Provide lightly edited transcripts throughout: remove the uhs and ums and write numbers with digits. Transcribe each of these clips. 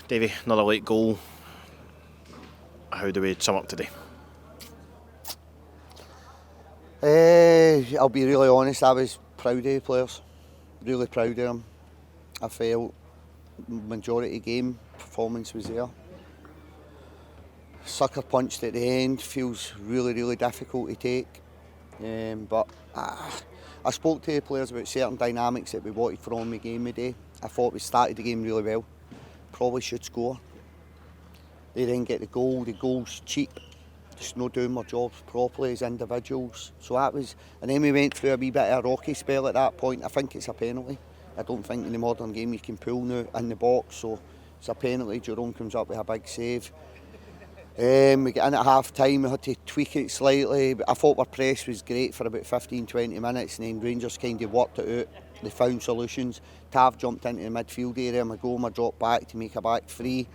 Davey, another late goal. How do we sum up today? I'll be really honest, I was proud of the players. Really proud of them. I felt majority game performance was there. Sucker punched at the end feels really difficult to take. But I spoke to the players about certain dynamics that we wanted from the game today. I thought we started the game really well. Probably should score. They didn't get the goal. The goal's cheap. Just not doing my jobs properly as individuals. So that was, and then we went through a wee bit of a rocky spell at that point. I think it's a penalty. I don't think in the modern game you can pull now in the box, so it's a penalty. Jerome comes up with a big save. We get in at half time, we had to tweak it slightly. I thought our press was great for about 15-20 minutes, and then Rangers kind of worked it out. They found solutions. Tav jumped into the midfield area, my goal, my drop back to make a back three.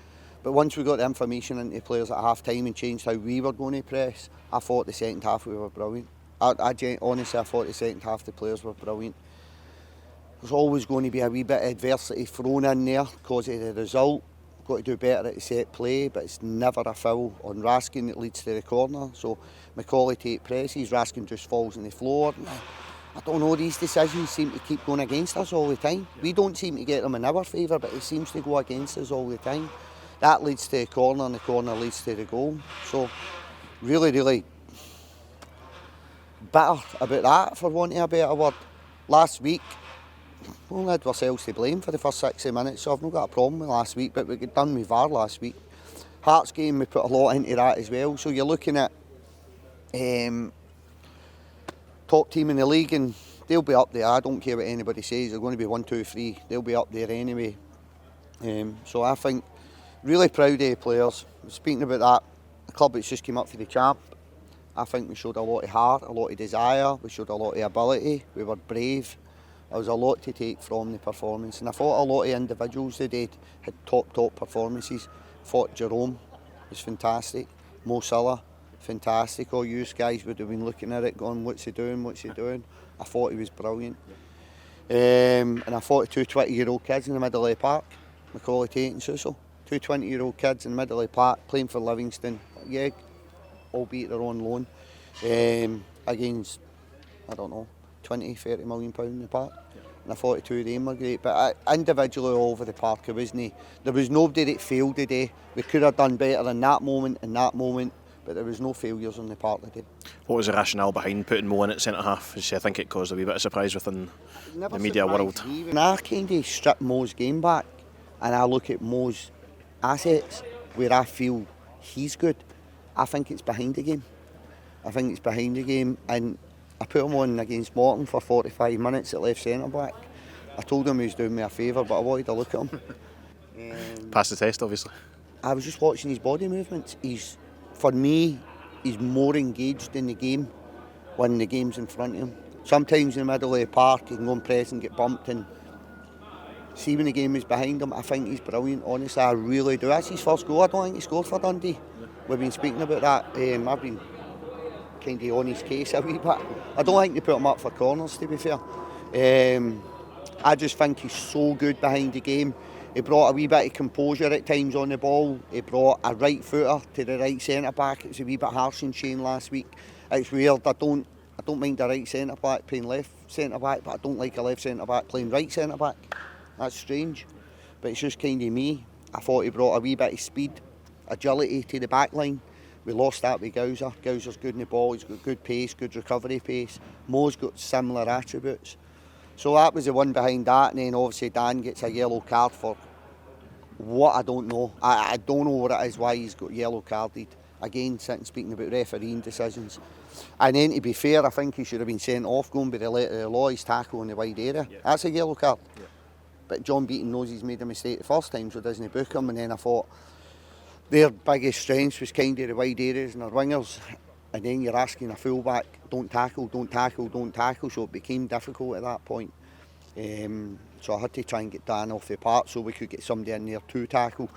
But once we got the information into the players at half time and changed how we were going to press, I thought the second half we were brilliant. Honestly, I thought the second half the players were brilliant. There's always going to be a wee bit of adversity thrown in there because of the result. We've got to do better at the set play, but it's never a foul on Raskin that leads to the corner. So Macaulay take presses, Raskin just falls on the floor. I don't know, these decisions seem to keep going against us all the time. We don't seem to get them in our favour, but it seems to go against us all the time. That leads to the corner and the corner leads to the goal. So really bitter about that, for wanting a better word. Last week, we only had ourselves to blame for the first 60 minutes, so I've not got a problem with last week, but we got done with VAR last week. Hearts game, we put a lot into that as well, so you're looking at top team in the league and they'll be up there. I don't care what anybody says, they're going to be 1, 2, 3, they'll be up there anyway. So I think, really proud of the players. Speaking about that, the club that's just came up for the champ, I think we showed a lot of heart, a lot of desire, we showed a lot of ability, we were brave. There was a lot to take from the performance, and I thought a lot of individuals today had top performances. I thought Jerome was fantastic, Mo Salah, fantastic. All you guys would have been looking at it going, what's he doing? I thought he was brilliant. And I thought the two 20-year-old kids in the middle of the park, Macaulay Tate and Suso, two 20-year-old kids in the middle of the park playing for Livingston, yeah, albeit they're on loan, against, I don't know, 20-30 million pound in the park. And I thought the two of them were great, but individually all over the park there was nobody that failed today. We could have done better in that moment, but there was no failures on the park today. What was the rationale behind putting Mo in at centre half? I think it caused a wee bit of surprise within the media world. When I kind of strip Mo's game back and I look at Mo's assets where I feel he's good, I think it's behind the game. And I put him on against Morton for 45 minutes at left centre back. I told him he was doing me a favour, but I wanted to look at him. Passed the test, obviously. I was just watching his body movements. For me, he's more engaged in the game when the game's in front of him. Sometimes in the middle of the park, he can go and press and get bumped. And see, when the game is behind him, I think he's brilliant. Honestly, I really do. That's his first goal. I don't think he scored for Dundee. We've been speaking about that. I've been kind of on his case a wee bit. I don't think they put him up for corners, to be fair. I just think he's so good behind the game. He brought a wee bit of composure at times on the ball. He brought a right footer to the right centre back. It was a wee bit harsh on Shane last week. It's weird. I don't mind the right centre back playing left centre back, but I don't like a left centre back playing right centre back. That's strange, but it's just kind of me. I thought he brought a wee bit of speed, agility to the back line. We lost that with Gowser. Gowser's good in the ball, he's got good pace, good recovery pace. Mo's got similar attributes. So that was the one behind that, and then obviously Dan gets a yellow card for what I don't know. I don't know what it is, why he's got yellow carded. Again, sitting speaking about refereeing decisions. And then to be fair, I think he should have been sent off going by the letter of the law, his tackle in the wide area. Yeah. That's a yellow card. Yeah. But John Beaton knows he's made a mistake the first time, so doesn't he book him? And then I thought their biggest strengths was kind of the wide areas and their wingers, and then you're asking a fullback, don't tackle, so it became difficult at that point. So I had to try and get Dan off the park so we could get somebody in there to tackle.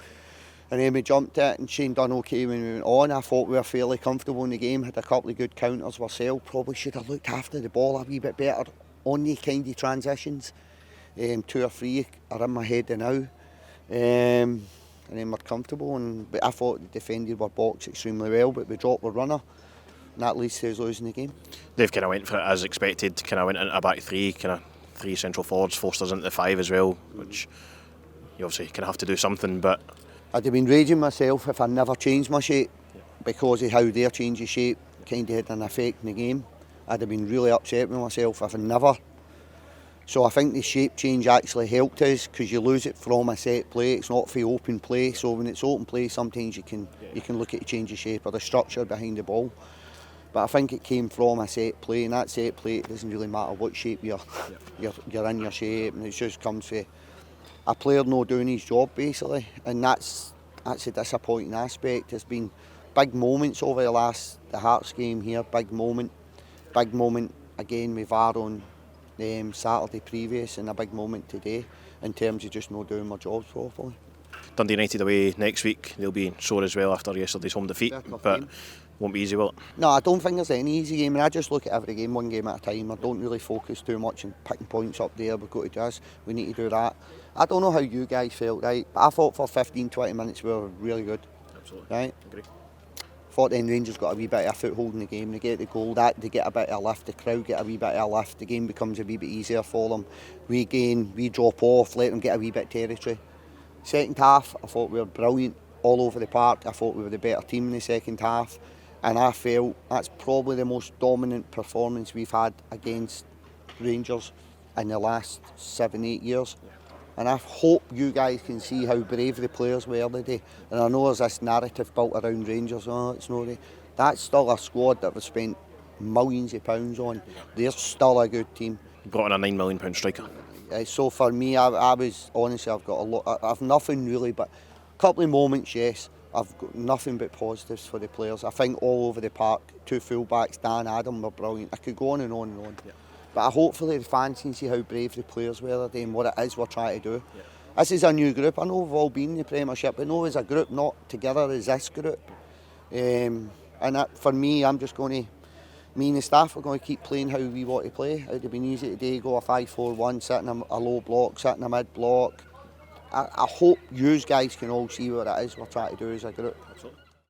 And then we jumped it, and Shane done okay when we went on. I thought we were fairly comfortable in the game, had a couple of good counters ourselves. Probably should have looked after the ball a wee bit better on the kind of transitions. 2 or 3 are in my head now. and then we're comfortable. But I thought the defended our box extremely well, but we dropped our runner, and that leads to us losing the game. They've kind of went for it as expected, kind of went into a back three, kind of three central forwards, forced us into the five as well, which you obviously kind of have to do something, but... I'd have been raging myself if I never changed my shape, because of how their change of shape kind of had an effect in the game. I'd have been really upset with myself if I never. So I think the shape change actually helped us, because you lose it from a set play. It's not for open play. So when it's open play, sometimes you can look at the change of shape or the structure behind the ball. But I think it came from a set play, and that set play, it doesn't really matter what shape you're in your shape, and it just comes from a player not doing his job basically, and that's a disappointing aspect. There's been big moments over the Hearts game here, big moment again with VAR on Saturday previous, and a big moment today in terms of just not doing my jobs properly. Dundee United away next week. They'll be sore as well after yesterday's home defeat, but won't be easy, will it? No, I don't think there's any easy game, and I just look at every game one game at a time. I don't really focus too much on picking points up there. We've got to do this, we need to do that. I don't know how you guys felt, right? But I thought for 15-20 minutes we were really good. Absolutely. Right? Agree. Thought then Rangers got a wee bit of a foothold in the game. They get the goal, they get a bit of a lift, the crowd get a wee bit of a lift, the game becomes a wee bit easier for them. We drop off, let them get a wee bit of territory. Second half, I thought we were brilliant all over the park. I thought we were the better team in the second half, and I felt that's probably the most dominant performance we've had against Rangers in the last 7-8 years. And I hope you guys can see how brave the players were today. And I know there's this narrative built around Rangers, it's not really. That's still a squad that we've spent millions of pounds on. They're still a good team. Brought in a £9 million striker. So for me, I was honestly, I've got a lot. I've nothing really, but a couple of moments, yes. I've got nothing but positives for the players. I think all over the park, two fullbacks, Dan, Adam were brilliant. I could go on and on and on. Yeah. But hopefully the fans can see how brave the players were today and what it is we're trying to do. Yeah. This is a new group. I know we've all been in the Premiership, but no, as a group, not together as this group. And that, for me, I'm just going to, me and the staff are going to keep playing how we want to play. It would have been easy today, go a 5-4-1, sit in a low block, sit in a mid block. I hope you guys can all see what it is we're trying to do as a group. Absolutely.